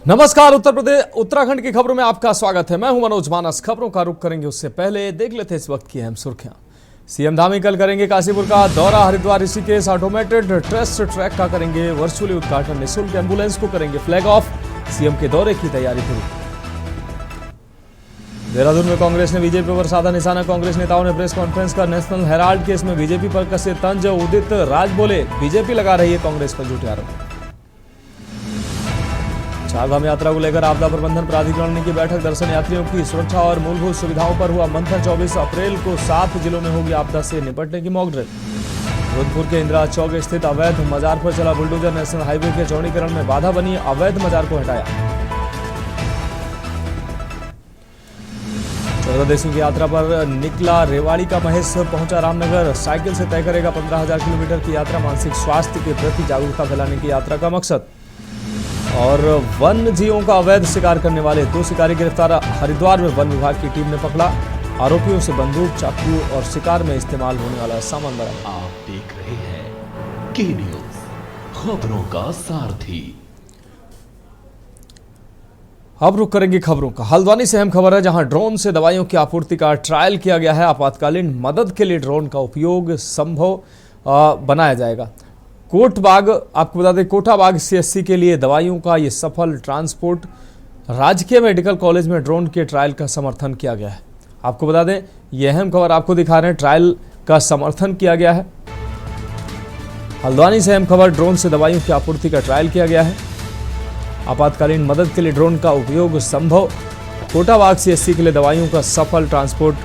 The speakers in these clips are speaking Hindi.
नमस्कार। उत्तराखंड की खबरों में आपका स्वागत है। मैं हूं मनोज मानस। खबरों का रुख करेंगे उससे पहले देख लेते हैं इस वक्त की अहम सुर्खियां। सीएम धामी कल करेंगे काशीपुर का दौरा। Haridwar Rishikesh automated test track का करेंगे वर्चुअली उद्घाटन। निःशुल्क एम्बुलेंस को करेंगे फ्लैग ऑफ। सीएम के दौरे की तैयारी पूरी। देहरादून में कांग्रेस ने बीजेपी पर साधा निशाना। कांग्रेस नेताओं ने प्रेस कॉन्फ्रेंस कर नेशनल हेराल्ड केस में बीजेपी पर कसे तंज। उदित राज बोले बीजेपी लगा रही है कांग्रेस पर झूठे आरोप। चारधाम यात्रा को लेकर आपदा प्रबंधन प्राधिकरण ने की बैठक। दर्शन यात्रियों की सुरक्षा और मूलभूत सुविधाओं पर हुआ मंथन। 24 अप्रैल को 7 जिलों में होगी आपदा से निपटने की मॉक ड्रिल। जोधपुर के इंदिरा चौक स्थित अवैध मजार पर चला बुलडोजर। नेशनल हाईवे के चौड़ीकरण में बाधा बनी। अवैध मजार को हटाया। 14 देशों की यात्रा पर निकला रेवाड़ी का महेश। पहुंचा रामनगर। साइकिल से तय करेगा 15,000 किलोमीटर की यात्रा। मानसिक स्वास्थ्य के प्रति जागरूकता फैलाने की यात्रा का मकसद। और वन जीवों का अवैध शिकार करने वाले 2 शिकारी गिरफ्तार। हरिद्वार में वन विभाग की टीम ने पकड़ा। आरोपियों से बंदूक, चाकू और शिकार में इस्तेमाल होने वाला सामान बरामद। आप देख रहे हैं के न्यूज, खबरों का सारथी। अब रुक करेंगे खबरों का। हल्द्वानी से अहम खबर है, जहां ड्रोन से दवाइयों की आपूर्ति का ट्रायल किया गया है। आपातकालीन मदद के लिए ड्रोन का उपयोग संभव बनाया जाएगा। कोटबाग, आपको बता दें, कोटाबाग सीएससी के लिए दवाइयों का ये सफल ट्रांसपोर्ट। राजकीय मेडिकल कॉलेज में ड्रोन के ट्रायल का समर्थन किया गया है। आपको बता दें, ये अहम खबर आपको दिखा रहे हैं, ट्रायल का समर्थन किया गया है। हल्द्वानी से अहम खबर, ड्रोन से दवाइयों की आपूर्ति का ट्रायल किया गया है। आपातकालीन मदद के लिए ड्रोन का उपयोग संभव। कोटाबाग सीएससी के लिए दवाइयों का सफल ट्रांसपोर्ट।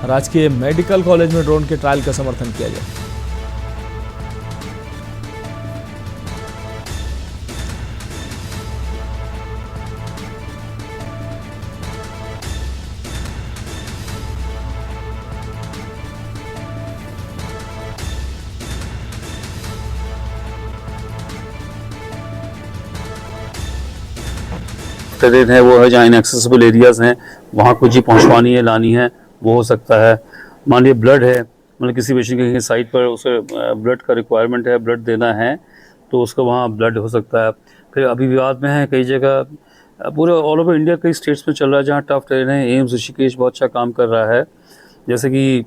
राजकीय मेडिकल कॉलेज में ड्रोन के ट्रायल का समर्थन किया गया। ट्रेन है वो है जहाँ इनएक्सेसिबल एरियाज हैं, वहाँ कुछ ही पहुँचवानी है, लानी है, वो हो सकता है। मान लीजिए ब्लड है, मतलब किसी पेशेंट के साइट पर उसे ब्लड का रिक्वायरमेंट है, ब्लड देना है, तो उसका वहाँ ब्लड हो सकता है। फिर अभी विवाद में है कई जगह, पूरे ऑल ओवर इंडिया कई स्टेट्स में चल रहा है जहाँ टफ ट्रेन है। एम्स ऋषिकेश बहुत अच्छा काम कर रहा है। जैसे कि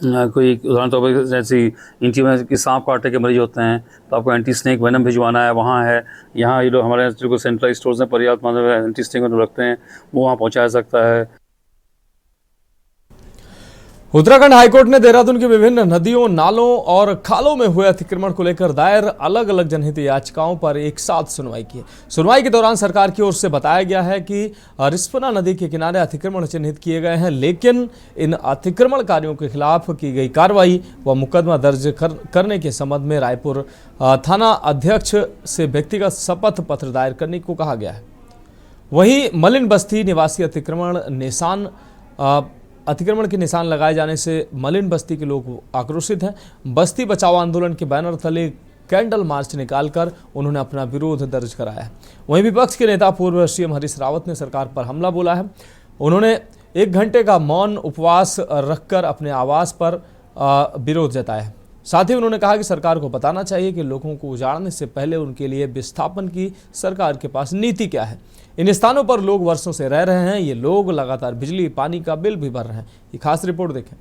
कोई उदाहरण तौर पर जैसे इंटी में कि सांप काटने के मरीज होते हैं, तो आपको एंटी स्नेक वेनम भिजवाना है, वहाँ है। यहाँ ये लोग हमारे जो सेंट्रलाइज स्टोर्स हैं पर्याप्त मात्रा में एंटी स्नेक वेनम रखते हैं, वो वहाँ पहुँचाया सकता है। उत्तराखंड हाईकोर्ट ने देहरादून की विभिन्न नदियों, नालों और खालों में हुए अतिक्रमण को लेकर दायर अलग अलग जनहित याचिकाओं पर एक साथ सुनवाई की। सुनवाई के दौरान सरकार की ओर से बताया गया है कि रिस्पना नदी के किनारे अतिक्रमण चिन्हित किए गए हैं, लेकिन इन अतिक्रमणकारियों के खिलाफ की गई कार्रवाई व मुकदमा दर्ज करने के संबंध में रायपुर थाना अध्यक्ष से व्यक्तिगत शपथ पत्र दायर करने को कहा गया है। वहीं मलिन बस्ती निवासी अतिक्रमण के निशान लगाए जाने से मलिन बस्ती के लोग आक्रोशित हैं। बस्ती बचाओ आंदोलन के बैनर तले कैंडल मार्च निकालकर उन्होंने अपना विरोध दर्ज कराया है। वहीं विपक्ष के नेता पूर्व सीएम हरीश रावत ने सरकार पर हमला बोला है। उन्होंने 1 घंटे का मौन उपवास रखकर अपने आवास पर विरोध जताया। साथ ही उन्होंने कहा कि सरकार को बताना चाहिए कि लोगों को उजाड़ने से पहले उनके लिए विस्थापन की सरकार के पास नीति क्या है। इन स्थानों पर लोग वर्षों से रह रहे हैं। ये लोग लगातार बिजली पानी का बिल भी भर रहे हैं। ये खास रिपोर्ट देखें।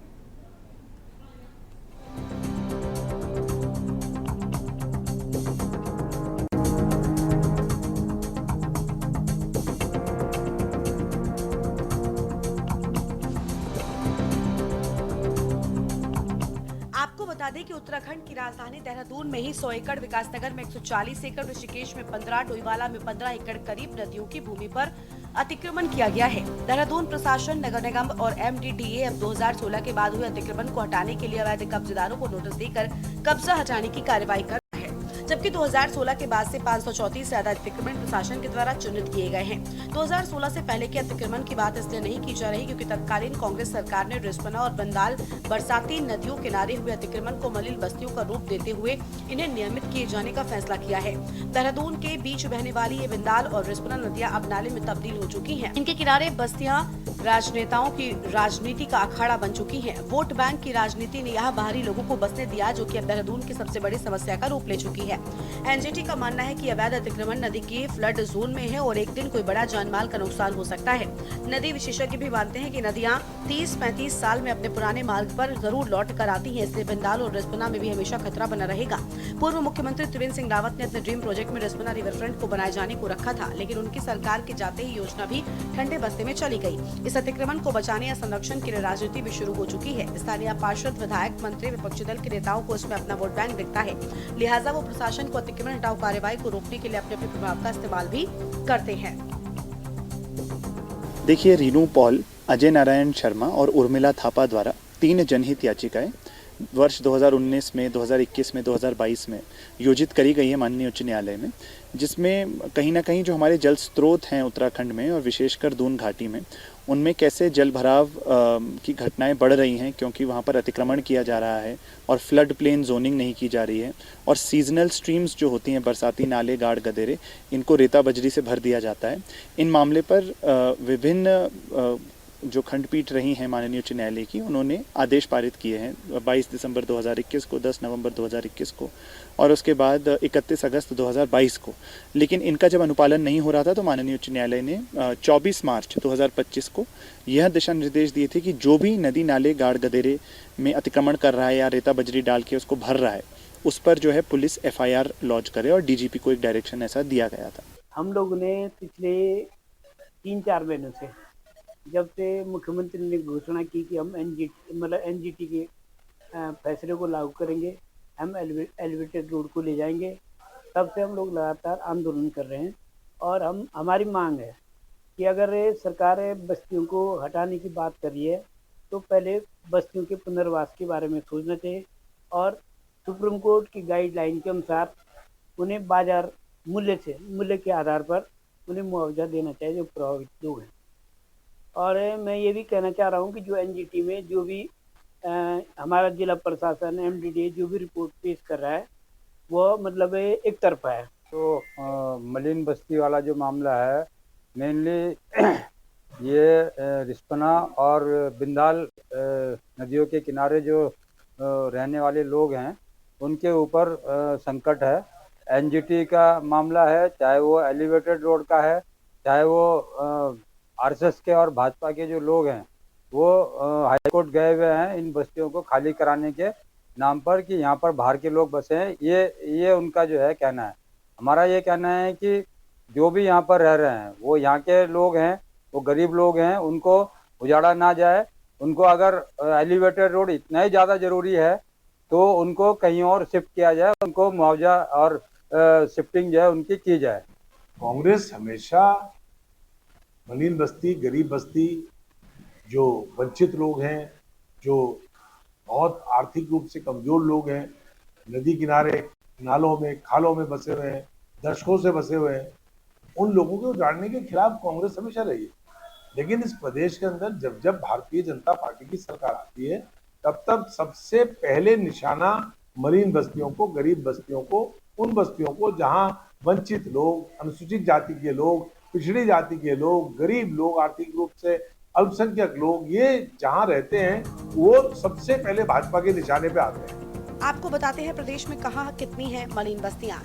आपको बता दें कि उत्तराखंड की राजधानी देहरादून में ही 100 एकड़, विकासनगर में 140 एकड़, ऋषिकेश में 15, डोईवाला में 15 एकड़ करीब नदियों की भूमि पर अतिक्रमण किया गया है। देहरादून प्रशासन, नगर निगम और MDDA अब 2016 के बाद हुए अतिक्रमण को हटाने के लिए अवैध कब्जेदारों को नोटिस देकर कब्जा हटाने की कार्रवाई कर रहा है, जबकि 2016 के बाद से 534 से ज्यादा अतिक्रमण प्रशासन के द्वारा चिन्हित किए गए हैं। 2016 से पहले के अतिक्रमण की बात इसलिए नहीं की जा रही क्योंकि तत्कालीन कांग्रेस सरकार ने रिस्पना और बंदाल बरसाती नदियों किनारे हुए अतिक्रमण को मलिन बस्तियों का रूप देते हुए इन्हें नियमित किए जाने का फैसला किया है। देहरादून के बीच बहने वाली ये बंदाल और रिस्पना नदियां अब नाले में तब्दील हो चुकी हैं। इनके किनारे बस्तियां राजनेताओं की राजनीति का अखाड़ा बन चुकी है। वोट बैंक की राजनीति ने यहाँ बाहरी लोगों को बसने दिया, जो कि अब देहरादून की सबसे बड़ी समस्या का रूप ले चुकी है। है। एनजीटी का मानना है कि अवैध अतिक्रमण नदी के फ्लड जोन में है और एक दिन कोई बड़ा जानमाल का नुकसान हो सकता है। नदी विशेषज्ञ भी मानते हैं कि नदियां 30-35 साल में अपने पुराने मार्ग पर जरूर लौट कर आती हैं, इसलिए बिंदाल और रिस्पना में भी हमेशा खतरा बना रहेगा। पूर्व मुख्यमंत्री त्रिवेंद्र सिंह रावत ने अपने ड्रीम प्रोजेक्ट में रिस्पना रिवर फ्रंट को बनाए जाने को रखा था, लेकिन उनकी सरकार के जाते ही योजना भी ठंडे बस्ते में चली गई। इस अतिक्रमण को बचाने या संरक्षण के लिए राजनीति भी शुरू हो चुकी है। स्थानीय पार्षद, विधायक, मंत्री, विपक्षी दल के नेताओं को इसमें अपना वोट बैंक दिखता है, लिहाजा वो प्रशासन को अतिक्रमण हटाओ कार्यवाही को रोकने के लिए अपने प्रभाव का इस्तेमाल भी करते हैं। देखिए, रीनू पॉल, अजय नारायण शर्मा और उर्मिला थापा द्वारा 3 जनहित याचिकाएं वर्ष 2019 में, 2021 में, 2022 में योजित करी गई है माननीय उच्च न्यायालय में, जिसमें कहीं ना कहीं जो हमारे जल स्रोत हैं उत्तराखंड में और विशेषकर दून घाटी में, उनमें कैसे जल भराव की घटनाएं बढ़ रही हैं, क्योंकि वहां पर अतिक्रमण किया जा रहा है और फ्लड प्लेन जोनिंग नहीं की जा रही है, और सीजनल स्ट्रीम्स जो होती हैं, बरसाती नाले, गाड़ गदेरे, इनको रेता बजरी से भर दिया जाता है। इन मामले पर विभिन्न जो खंडपीठ रही हैं माननीय उच्च न्यायालय की, उन्होंने आदेश पारित किए हैं 22 दिसंबर 2021 को, 10 नवंबर 2021 को और उसके बाद 31 अगस्त 2022 को। लेकिन इनका जब अनुपालन नहीं हो रहा था तो माननीय उच्च न्यायालय ने 24 मार्च 2025 को यह दिशा निर्देश दिए थे कि जो भी नदी नाले, गाड़ गदेरे में अतिक्रमण कर रहा है या रेता बजरी डाल के उसको भर रहा है, उस पर जो है पुलिस FIR लॉन्च करे, और DGP को एक डायरेक्शन ऐसा दिया गया था। हम लोगों ने पिछले 3-4 महीनों से, जब से मुख्यमंत्री ने घोषणा की कि हम NGT के फैसले को लागू करेंगे, हम एलिवेटेड रोड को ले जाएंगे, तब से हम लोग लगातार आंदोलन कर रहे हैं। और हमारी मांग है कि अगर सरकार बस्तियों को हटाने की बात कर रही है तो पहले बस्तियों के पुनर्वास के बारे में सोचना चाहिए, और सुप्रीम कोर्ट की गाइडलाइन के अनुसार उन्हें बाजार मूल्य के आधार पर उन्हें मुआवजा देना चाहिए जो प्रभावित लोग हैं। और मैं ये भी कहना चाह रहा हूँ कि जो NGT में जो भी हमारा जिला प्रशासन, MDDA जो भी रिपोर्ट पेश कर रहा है वो मतलब एक तरफा है। तो मलिन बस्ती वाला जो मामला है, मेनली ये रिस्पना और बिंदाल नदियों के किनारे जो रहने वाले लोग हैं उनके ऊपर संकट है। NGT का मामला है, चाहे वो एलिवेटेड रोड का है, चाहे वो RSS के और भाजपा के जो लोग हैं वो हाईकोर्ट गए हुए हैं इन बस्तियों को खाली कराने के नाम पर कि यहाँ पर बाहर के लोग बसे हैं। ये उनका जो है कहना है। हमारा ये कहना है कि जो भी यहाँ पर रह रहे हैं वो यहाँ के लोग हैं, वो गरीब लोग हैं, उनको उजाड़ा ना जाए। उनको अगर एलिवेटेड रोड इतना ही ज़्यादा ज़रूरी है तो उनको कहीं और शिफ्ट किया जाए, उनको मुआवजा और शिफ्टिंग जो है उनकी की जाए। कांग्रेस हमेशा मलिन बस्ती, गरीब बस्ती, जो वंचित लोग हैं, जो बहुत आर्थिक रूप से कमजोर लोग हैं, नदी किनारे, नालों में, खालों में बसे हुए हैं, दशकों से बसे हुए हैं, उन लोगों को उजाड़ने के खिलाफ कांग्रेस हमेशा रही है। लेकिन इस प्रदेश के अंदर जब जब भारतीय जनता पार्टी की सरकार आती है तब सबसे पहले निशाना मलिन बस्तियों को, गरीब बस्तियों को, उन बस्तियों को जहां वंचित लोग, अनुसूचित जाति के लोग, पिछड़ी जाति के लोग, गरीब लोग, आर्थिक रूप से अल्पसंख्यक लोग, ये जहां रहते हैं वो सबसे पहले भाजपा के निशाने पे आते हैं। आपको बताते हैं प्रदेश में कहां कितनी हैं मलिन बस्तियां।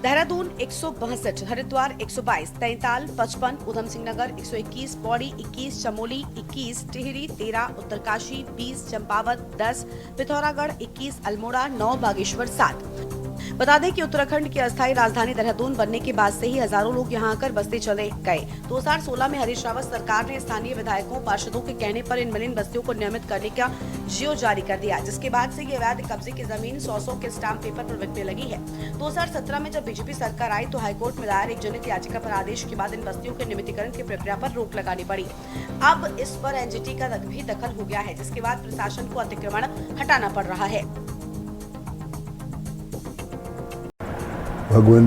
देहरादून 162, हरिद्वार 122, तैताल 55, उधम सिंह नगर 121, पौड़ी 21, चमोली 21, टिहरी 13, उत्तरकाशी 20, चंपावत 10, पिथौरागढ़ 21, अल्मोड़ा 9, बागेश्वर 7। बता दें कि उत्तराखंड की अस्थायी राजधानी देहरादून बनने के बाद से ही हजारों लोग यहां आकर बसते चले गए। 2016 में हरीश रावत सरकार ने स्थानीय विधायकों, पार्षदों के कहने पर इन मलिन बस्तियों को नियमित करने का जियो जारी कर दिया, जिसके बाद से ये अवैध कब्जे की जमीन 100 के स्टाम्प पेपर पर बिकने लगी है। 2017 में जब बीजेपी सरकार आई तो हाईकोर्ट में दायर एक जनहित याचिका पर आदेश के बाद इन बस्तियों के नियमितीकरण की प्रक्रिया पर रोक लगानी पड़ी। अब इस पर NGT का भी दखल हो गया है, जिसके बाद प्रशासन को अतिक्रमण हटाना पड़ रहा है। भगवान,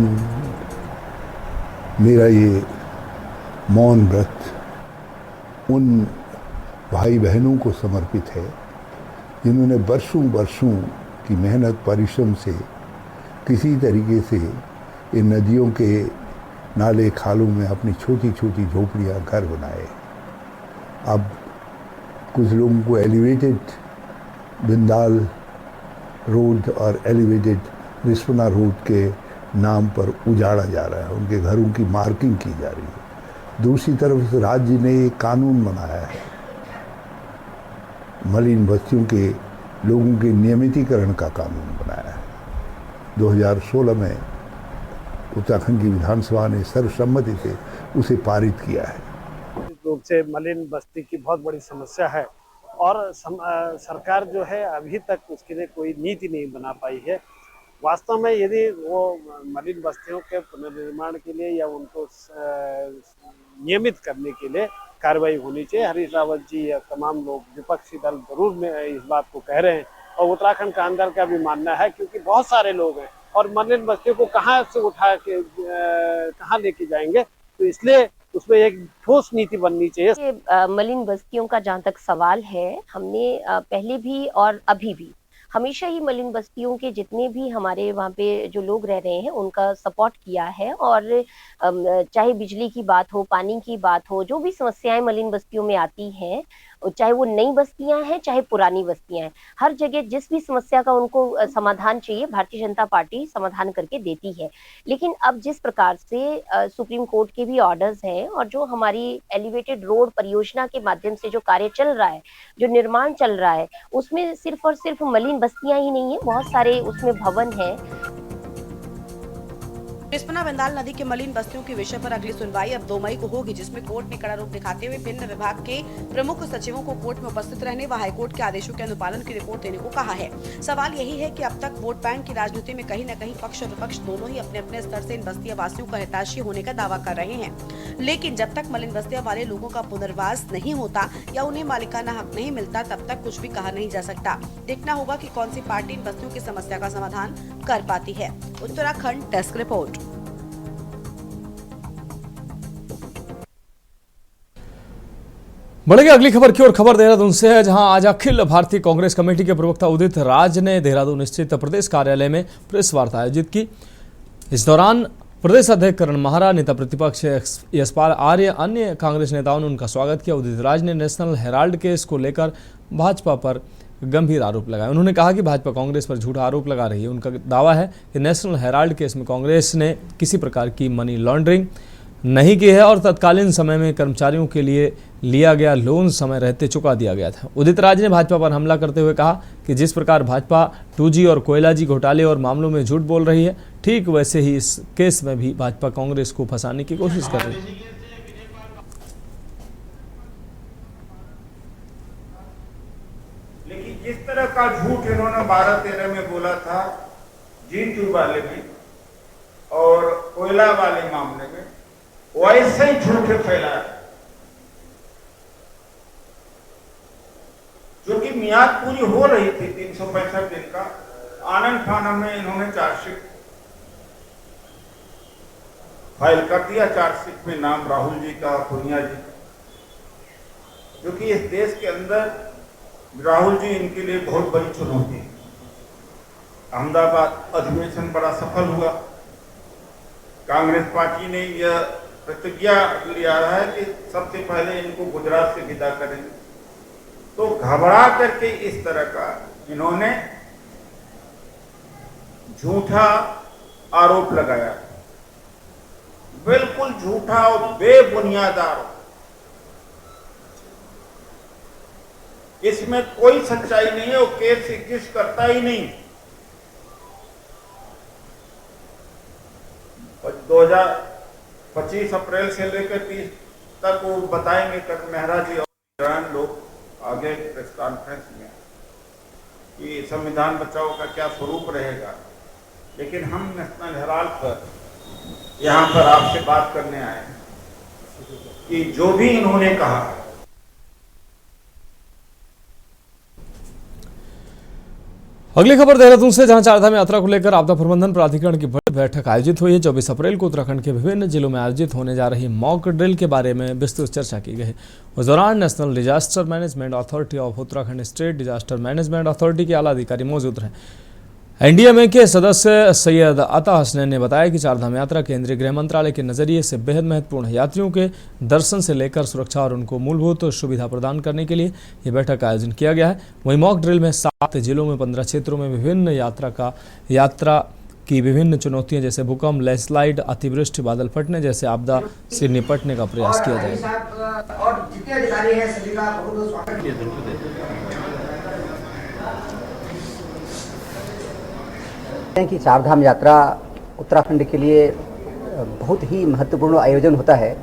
मेरा ये मौन व्रत उन भाई बहनों को समर्पित है जिन्होंने वर्षों की मेहनत, परिश्रम से किसी तरीके से इन नदियों के नाले, खालों में अपनी छोटी छोटी झोपड़ियाँ, घर बनाए। अब कुछ लोगों को एलिवेटेड बिंदाल रोड और एलिवेटेड रिस्पना रोड के नाम पर उजाड़ा जा रहा है, उनके घरों की मार्किंग की जा रही है। दूसरी तरफ इस राज्य ने एक कानून बनाया है, मलिन बस्तियों के लोगों के नियमितीकरण का कानून बनाया है। 2016 में उत्तराखंड की विधानसभा ने सर्वसम्मति से उसे पारित किया है। रूप से मलिन बस्ती की बहुत बड़ी समस्या है और सरकार जो है अभी तक उसके लिए कोई नीति नहीं बना पाई है। वास्तव में यदि वो मलिन बस्तियों के पुनर्निर्माण के लिए या उनको नियमित करने के लिए कार्रवाई होनी चाहिए। हरीश रावत जी या तमाम लोग विपक्षी दल जरूर में इस बात को कह रहे हैं और उत्तराखंड का अंदर का भी मानना है, क्योंकि बहुत सारे लोग हैं और मलिन बस्तियों को कहाँ से उठा के कहाँ लेके जाएंगे, तो इसलिए उसमें एक ठोस नीति बननी चाहिए। मलिन बस्तियों का जहाँ तक सवाल है, हमने पहले भी और अभी भी हमेशा ही मलिन बस्तियों के जितने भी हमारे वहाँ पे जो लोग रह रहे हैं उनका सपोर्ट किया है। और चाहे बिजली की बात हो, पानी की बात हो, जो भी समस्याएं मलिन बस्तियों में आती हैं, चाहे वो नई बस्तियां हैं चाहे पुरानी बस्तियां हैं, हर जगह जिस भी समस्या का उनको समाधान चाहिए भारतीय जनता पार्टी समाधान करके देती है। लेकिन अब जिस प्रकार से सुप्रीम कोर्ट के भी ऑर्डर्स हैं और जो हमारी एलिवेटेड रोड परियोजना के माध्यम से जो कार्य चल रहा है, जो निर्माण चल रहा है, उसमें सिर्फ और सिर्फ मलिन बस्तियां ही नहीं है, बहुत सारे उसमें भवन है। रिस्पना बिंदाल नदी के मलिन बस्तियों के विषय पर अगली सुनवाई अब 2 मई को होगी, जिसमें कोर्ट ने कड़ा रूप दिखाते हुए भिन्न विभाग के प्रमुख सचिवों को कोर्ट में उपस्थित रहने व हाईकोर्ट के आदेशों के अनुपालन की रिपोर्ट देने को कहा है। सवाल यही है कि अब तक वोट बैंक की राजनीति में कहीं न कहीं पक्ष और विपक्ष दोनों ही अपने अपने स्तर से इन बस्तिया वासियों का हितैषी होने का दावा कर रहे हैं, लेकिन जब तक मलिन बस्तिया वाले लोगों का पुनर्वास नहीं होता या उन्हें मालिकाना हक नहीं मिलता, तब तक कुछ भी कहा नहीं जा सकता। देखना होगा कि कौन सी पार्टी इन बस्तियों की समस्या का समाधान कर पाती है। Uttarakhand desk report. बढ़ेगी अगली खबर की ओर। खबर देहरादून से है, जहां आज अखिल भारतीय कांग्रेस कमेटी के प्रवक्ता उदित राज ने देहरादून स्थित प्रदेश कार्यालय में प्रेस वार्ता आयोजित की। इस दौरान प्रदेश अध्यक्ष करण महारा, नेता प्रतिपक्ष यशपाल आर्य, अन्य कांग्रेस नेताओं ने उनका स्वागत किया। उदित राज ने नेशनल हेराल्ड केस को लेकर भाजपा पर गंभीर आरोप लगाए। उन्होंने कहा कि भाजपा कांग्रेस पर झूठा आरोप लगा रही है। उनका दावा है कि नेशनल हेराल्ड केस में कांग्रेस ने किसी प्रकार की मनी लॉन्ड्रिंग नहीं की है और तत्कालीन समय में कर्मचारियों के लिए लिया गया लोन समय रहते चुका दिया गया था। उदित राज ने भाजपा पर हमला करते हुए कहा कि जिस प्रकार भाजपा 2G और कोयलाजी घोटाले और मामलों में झूठ बोल रही है, ठीक वैसे ही इस केस में भी भाजपा कांग्रेस को फंसाने की कोशिश कर रही है। लेकिन जिस तरह का झूठ इन्होंने 12-13 में बोला था G2 वाले में और कोयला वाले मामले में, वैसे ही झूठे फैला है, जो कि मियाद पूरी हो रही थी 365 दिन का। आनंद फानन में इन्होंने चार्जशीट फाइल कर दिया। चार्जशीट में नाम राहुल जी का, पुनिया जी, जो कि इस देश के अंदर राहुल जी इनके लिए बहुत बड़ी चुनौती है। अहमदाबाद अधिवेशन बड़ा सफल हुआ। कांग्रेस पार्टी ने यह प्रतिज्ञा लिया है कि सबसे पहले इनको गुजरात से विदा करेंगे, तो घबरा करके इस तरह का इन्होंने झूठा आरोप लगाया, बिल्कुल झूठा और बेबुनियाद आरोप। इसमें कोई सच्चाई नहीं है, वो केस एग्जिस्ट करता ही नहीं। 2025 अप्रैल से लेकर 30 तक वो बताएंगे करण मेहरा जी और लोग आगे प्रेस कॉन्फ्रेंस में कि संविधान बचाओ का क्या स्वरूप रहेगा। लेकिन हम नेशनल हेराल्ड पर यहाँ पर आपसे बात करने आए कि जो भी इन्होंने कहा। अगली खबर देहरादून से, जहां चारधाम यात्रा को लेकर आपदा प्रबंधन प्राधिकरण की बड़ी बैठक आयोजित हुई है। 24 अप्रैल को उत्तराखंड के विभिन्न जिलों में आयोजित होने जा रही मॉक ड्रिल के बारे में विस्तृत चर्चा की गई। उस दौरान national disaster management authority of Uttarakhand, state disaster management authority के आला अधिकारी मौजूद रहे। एनडीएमए के सदस्य सैयद अता हसनैन ने बताया कि चारधाम यात्रा केंद्रीय गृह मंत्रालय के नजरिए से बेहद महत्वपूर्ण है। यात्रियों के दर्शन से लेकर सुरक्षा और उनको मूलभूत सुविधा प्रदान करने के लिए ये बैठक का आयोजन किया गया है। वहीं मॉक ड्रिल में 7 जिलों में 15 क्षेत्रों में विभिन्न यात्रा की विभिन्न चुनौतियां जैसे भूकंप, लैंडस्लाइड, अतिवृष्टि, बादल फटने जैसे आपदा से निपटने का प्रयास किया जाएगा। और जितने अधिकारी हैं सभी का बहुत बहुत स्वागत है कि चारधाम यात्रा उत्तराखंड के लिए बहुत ही महत्वपूर्ण आयोजन होता है।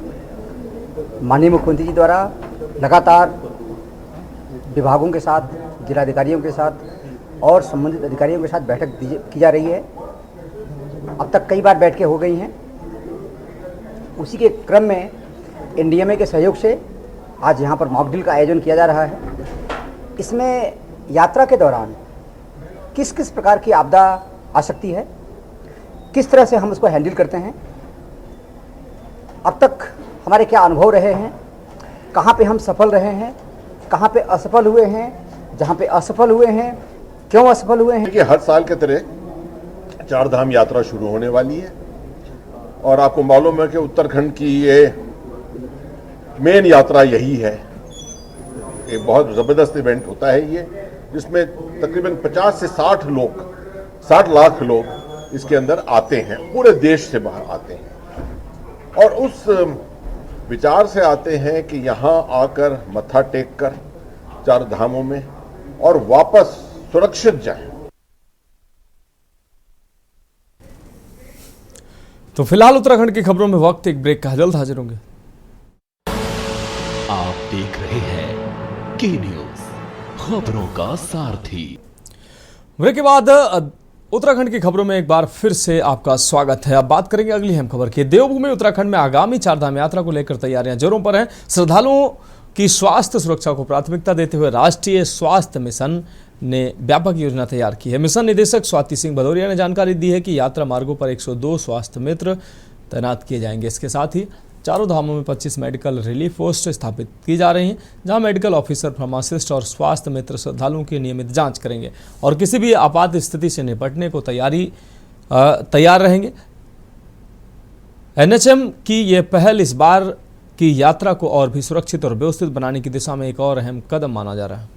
माननीय मुख्यमंत्री जी द्वारा लगातार विभागों के साथ, जिलाधिकारियों के साथ और संबंधित अधिकारियों के साथ बैठक की जा रही है। अब तक कई बार बैठकें हो गई हैं। उसी के क्रम में एनडीएमए के सहयोग से आज यहाँ पर मॉक ड्रिल का आयोजन किया जा रहा है। इसमें यात्रा के दौरान किस किस प्रकार की आपदा आ सकती है, किस तरह से हम उसको हैंडल करते हैं, अब तक हमारे क्या अनुभव रहे हैं, कहाँ पे हम सफल रहे हैं, कहाँ पे असफल हुए हैं, जहाँ पे असफल हुए हैं क्यों असफल हुए हैं। कि हर साल के तरह चारधाम यात्रा शुरू होने वाली है और आपको मालूम है कि उत्तराखंड की ये मेन यात्रा यही है। एक बहुत ज़बरदस्त इवेंट होता है ये, जिसमें तकरीबन 50 से 60 लाख लोग इसके अंदर आते हैं, पूरे देश से बाहर आते हैं और उस विचार से आते हैं कि यहाँ आकर मत्था टेक कर चार धामों में और वापस सुरक्षित जाएं। तो फिलहाल उत्तराखंड की खबरों में वक्त एक ब्रेक का, जल्द हाजिर होंगे। आप देख रहे हैं के न्यूज, खबरों का सारथी। ब्रेक के बाद उत्तराखंड की खबरों में एक बार फिर से आपका स्वागत है। अब बात करेंगे अगली अहम खबर की। देवभूमि उत्तराखंड में आगामी चारधाम यात्रा को लेकर तैयारियां जोरों पर हैं। श्रद्धालुओं की स्वास्थ्य सुरक्षा को प्राथमिकता देते हुए राष्ट्रीय स्वास्थ्य मिशन ने व्यापक योजना तैयार की है। मिशन निदेशक स्वाति सिंह भदौरिया ने जानकारी दी है कि यात्रा मार्गों पर 102 स्वास्थ्य मित्र तैनात किए जाएंगे। इसके साथ ही चारों धामों में 25 मेडिकल रिलीफ पोस्ट स्थापित की जा रही हैं, जहां मेडिकल ऑफिसर, फार्मासिस्ट और स्वास्थ्य मित्र श्रद्धालुओं की नियमित जांच करेंगे और किसी भी आपात स्थिति से निपटने को तैयार रहेंगे। एनएचएम की यह पहल इस बार की यात्रा को और भी सुरक्षित और व्यवस्थित बनाने की दिशा में एक और अहम कदम माना जा रहा है।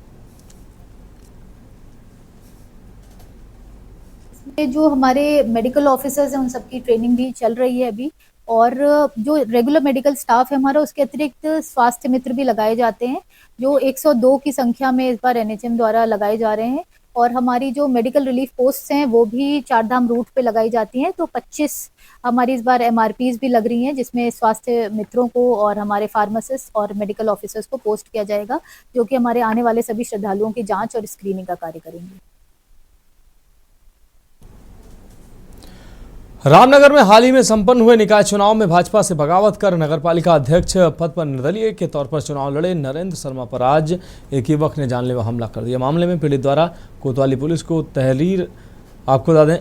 जो हमारे मेडिकल ऑफिसर्स हैं उन सबकी ट्रेनिंग भी चल रही है अभी, और जो रेगुलर मेडिकल स्टाफ है हमारा, उसके अतिरिक्त स्वास्थ्य मित्र भी लगाए जाते हैं, जो 102 की संख्या में इस बार एनएचएम द्वारा लगाए जा रहे हैं। और हमारी जो मेडिकल रिलीफ पोस्ट हैं वो भी चारधाम रूट पे लगाई जाती हैं। तो 25 हमारी इस बार एमआरपीज भी लग रही हैं, जिसमें स्वास्थ्य मित्रों को और हमारे फार्मासिस्ट और मेडिकल ऑफिसर्स को पोस्ट किया जाएगा, जो कि हमारे आने वाले सभी श्रद्धालुओं की जाँच और स्क्रीनिंग का कार्य करेंगे। रामनगर में हाल ही में संपन्न हुए निकाय चुनाव में भाजपा से बगावत कर नगरपालिका अध्यक्ष पद पर निर्दलीय के तौर पर चुनाव लड़े नरेंद्र शर्मा पर आज एक युवक ने जानलेवा हमला कर दिया। मामले में पीड़ित द्वारा कोतवाली पुलिस को तहरीर आपको बता दें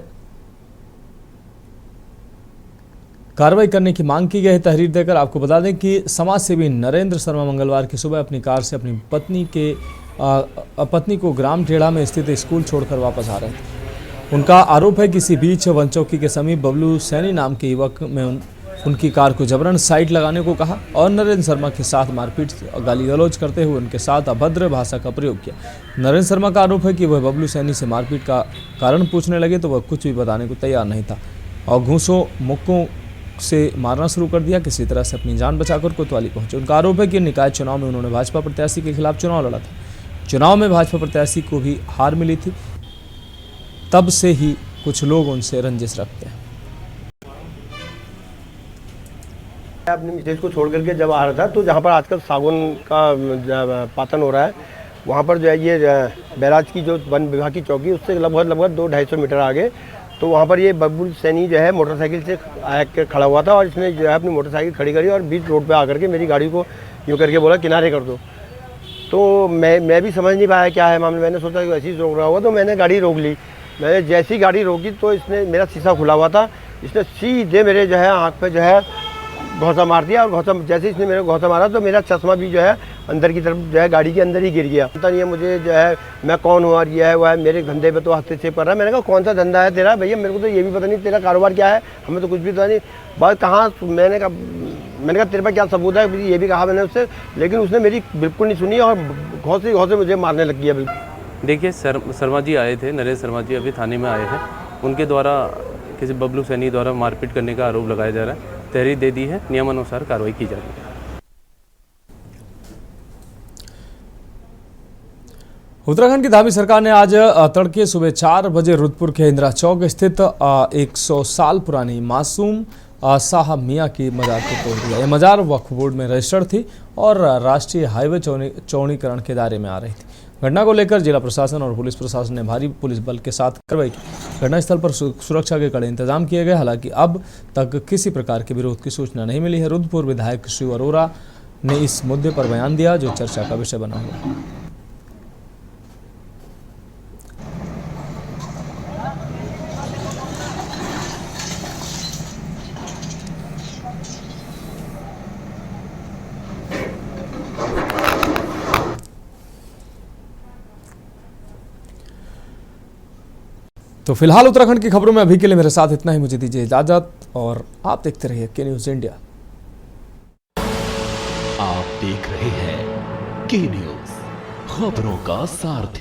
कार्रवाई करने की मांग की गई है। तहरीर देकर आपको बता दें कि समाज सेवी नरेंद्र शर्मा मंगलवार की सुबह अपनी कार से अपनी पत्नी को ग्राम टेढ़ा में स्थित स्कूल छोड़कर वापस आ रहे थे। उनका आरोप है कि इसी बीच वन चौकी के समीप बबलू सैनी नाम के युवक में उनकी कार को जबरन साइड लगाने को कहा और नरेंद्र शर्मा के साथ मारपीट गाली गलौज करते हुए उनके साथ अभद्र भाषा का प्रयोग किया। नरेंद्र शर्मा का आरोप है कि वह बबलू सैनी से मारपीट का कारण पूछने लगे तो वह कुछ भी बताने को तैयार नहीं था और घूंसों मुक्कों से मारना शुरू कर दिया। किसी तरह से अपनी जान बचाकर कोतवाली पहुंचे। उनका आरोप है कि निकाय चुनाव में उन्होंने भाजपा प्रत्याशी के खिलाफ चुनाव लड़ा था। चुनाव में भाजपा प्रत्याशी को भी हार मिली थी, तब से ही कुछ लोग उनसे रंजिश रखते हैं। अपने मिसेज को छोड़ करके जब आ रहा था तो जहाँ पर आजकल सागौन का पातन हो रहा है, वहाँ पर जो है ये बैराज की जो वन विभाग की चौकी, उससे लगभग 200-250 मीटर आगे, तो वहाँ पर ये बबलू सैनी जो है मोटरसाइकिल से आकर खड़ा हुआ था और इसने जो है अपनी मोटरसाइकिल खड़ी करी और बीच रोड पे आकर के मेरी गाड़ी को यूँ करके बोला किनारे कर दो। तो मैं भी समझ नहीं पाया क्या है मामला। मैंने सोचा कि ऐसे ही रोक रहा होगा, तो मैंने गाड़ी रोक ली। मैंने जैसी गाड़ी रोकी तो इसने, मेरा शीशा खुला हुआ था, इसने सीधे मेरे जो है आँख पे जो है घौंसा मार दिया और घौंसा जैसे इसने मेरे घौंसा मारा तो मेरा चश्मा भी जो है अंदर की तरफ जो है गाड़ी के अंदर ही गिर गया। पता नहीं है मुझे जो है मैं कौन हूँ और ये है वह है, मेरे धंधे पे तो हस्तक्षेप कर रहा है। मैंने कहा कौन सा धंधा है तेरा भैया, मेरे को तो ये भी पता नहीं तेरा कारोबार क्या है, हमें तो कुछ भी पता नहीं। बात कहाँ, मैंने कहा तेरे पास क्या सबूत है, ये भी कहा मैंने उससे, लेकिन उसने मेरी बिल्कुल नहीं सुनी और घौंसे मुझे मारने लग गया। बिल्कुल देखिए शर्मा जी आए थे, नरेंद्र शर्मा जी अभी थाने में आए हैं, उनके द्वारा किसी बबलू सैनी द्वारा मारपीट करने का आरोप लगाया जा रहा है। तहरीर दे दी है, नियमानुसार कार्रवाई की जा रही है। उत्तराखंड की धामी सरकार ने आज तड़के सुबह 4 बजे रुद्रपुर के इंदिरा चौक स्थित 100 साल पुरानी मासूम साहब मियाँ की मजार को तोड़ दिया। यह मजार वक्फ बोर्ड में रजिस्टर्ड थी और राष्ट्रीय हाईवे चौड़ीकरण के दायरे में आ रही थी। घटना को लेकर जिला प्रशासन और पुलिस प्रशासन ने भारी पुलिस बल के साथ कार्रवाई की। घटनास्थल पर सुरक्षा के कड़े इंतजाम किए गए। हालांकि अब तक किसी प्रकार के विरोध की सूचना नहीं मिली है। रुद्रपुर विधायक शिव अरोरा ने इस मुद्दे पर बयान दिया, जो चर्चा का विषय बना हुआ है। तो फिलहाल उत्तराखंड की खबरों में अभी के लिए मेरे साथ इतना ही। मुझे दीजिए इजाजत और आप देखते रहिए के न्यूज़ इंडिया। आप देख रहे हैं के न्यूज़, खबरों का सारथी।